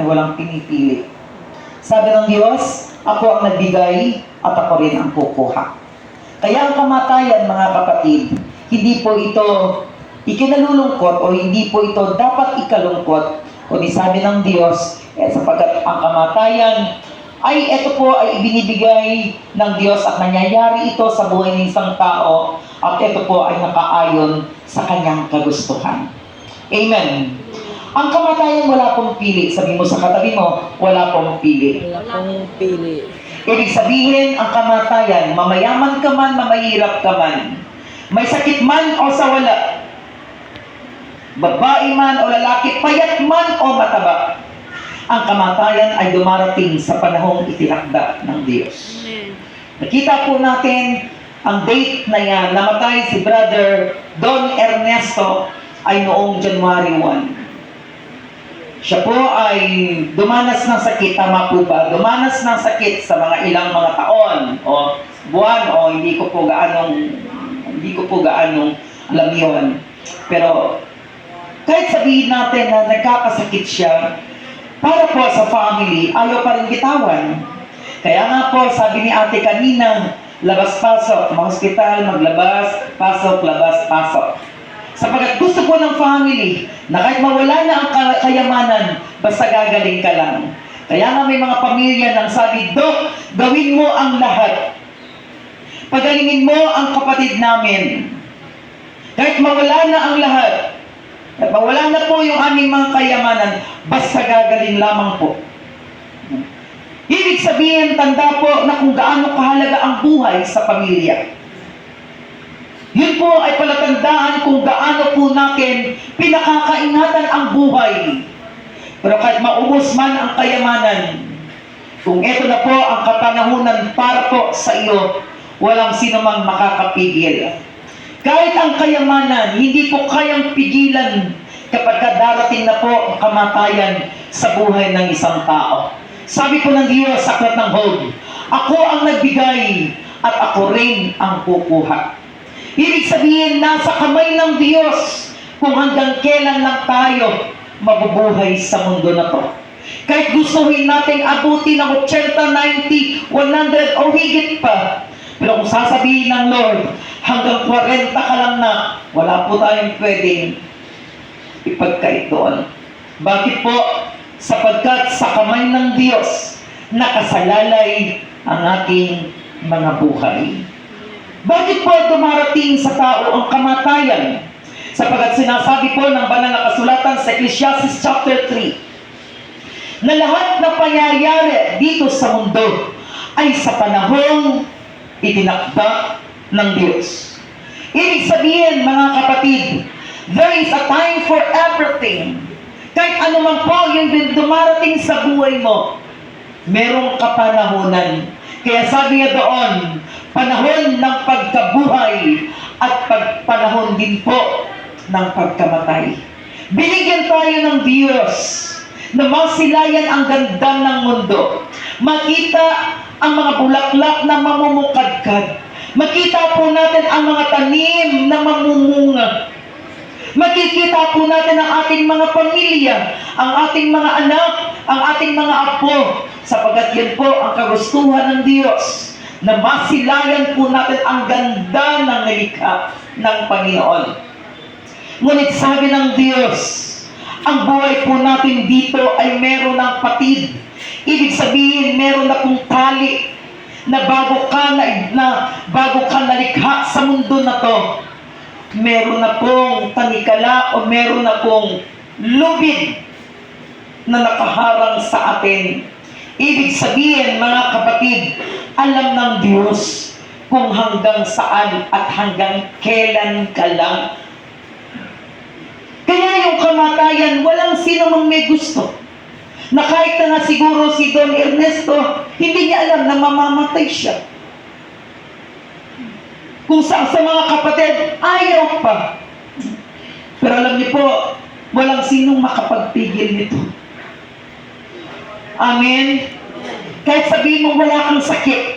walang pinipili. Sabi ng Diyos, ako ang nagbigay at ako rin ang kukuha. Kaya ang kamatayan, mga kapatid, hindi po ito ikinalulungkot o hindi po ito dapat ikalungkot. Kundi sabi ng Diyos, sapagkat ang kamatayan ito po ay ibinibigay ng Diyos at nangyayari ito sa buhay ng isang tao at ito po ay nakaayon sa kanyang kagustuhan. Amen. Ang kamatayan wala pong pili. Sabi mo sa katabi mo, wala pong pili. Wala pong pili. Ibig sabihin, ang kamatayan, mamayaman ka man, mamahirap ka man, may sakit man o sa wala, babae man o lalaki, payat man o mataba, ang kamatayan ay dumarating sa panahong itinakda ng Diyos. Nakita po natin ang date na yan, namatay si Brother Don Ernesto ay noong January 1. Siya po ay dumanas ng sakit, tama po ba? Dumanas ng sakit sa mga ilang mga taon o buwan o hindi ko po gaanong alam yun. Pero kahit sabihin natin na nagkakasakit siya, para po sa family, ayaw pa rin bitawan. Kaya nga po, sabi ni ate kanina, labas-pasok, mga hospital, maglabas, pasok, labas, pasok. Sapagkat gusto po ng family na kahit mawala na ang kayamanan, basta gagaling ka lang. Kaya nga may mga pamilya nang sabi, Dok, gawin mo ang lahat. Pagalingin mo ang kapatid namin. Kahit mawala na ang lahat, at mawala na po yung aming mga kayamanan, basta gagaling lamang po. Ibig sabihin, tanda po na kung gaano kahalaga ang buhay sa pamilya. Yun po ay palatandaan kung gaano po natin pinakakaingatan ang buhay. Pero kahit maubos man ang kayamanan, kung ito na po ang kapanahunan para po sa iyo, walang sino mang makakapigil. Kahit ang kayamanan, hindi po kayang pigilan kapag darating na po ang kamatayan sa buhay ng isang tao. Sabi po ng Diyos sa aklat ng Job, ako ang nagbigay at ako rin ang kukuha. Ibig sabihin, nasa kamay ng Diyos kung hanggang kailan lang tayo mabubuhay sa mundo na to. Kahit gustuhin nating abutin ng 80, 90, 100 o higit pa. Pero kung sasabihin ng Lord, hanggang 40 ka lang na, wala po tayong pwedeng ipagkait doon. Bakit po? Sapagkat sa kamay ng Diyos, nakasalalay ang ating mga buhay. Bakit po dumarating sa tao ang kamatayan? Sapagkat sinasabi po ng banal na kasulatan sa Ecclesiastes chapter 3 na lahat na pangyayari dito sa mundo ay sa panahong itinakda ng Diyos. Ibig sabihin, mga kapatid, there is a time for everything. Kahit anuman po yung dumarating sa buhay mo, merong kapanahunan. Kaya sabi niya doon, panahon ng pagkabuhay at panahon din po ng pagkamatay. Binigyan tayo ng Diyos na masilayan ang ganda ng mundo. Makita ang mga bulaklak na mamumukadkad. Makita po natin ang mga tanim na mamumunga. Makikita po natin ang ating mga pamilya, ang ating mga anak, ang ating mga apo, sapagkat yan po ang kagustuhan ng Diyos, na masilayan po natin ang ganda ng nilikha ng Panginoon. Ngunit sabi ng Diyos, ang buhay po natin dito ay meron ng patid. Ibig sabihin, meron na pong tali na bago ka nalikha sa mundo na to, meron na pong tanikala o meron na pong lubid na nakaharang sa atin. Ibig sabihin, mga kapatid, alam ng Diyos kung hanggang saan at hanggang kailan ka lang. Kaya yung kamatayan, walang sino mang may gusto. Na kahit na nga siguro si Don Ernesto, hindi niya alam na mamamatay siya. Kung sa mga kapatid, ayaw pa. Pero alam niyo po, walang sinong makapagpigil nito. Amen? Kahit sabihin mo wala kang sakit,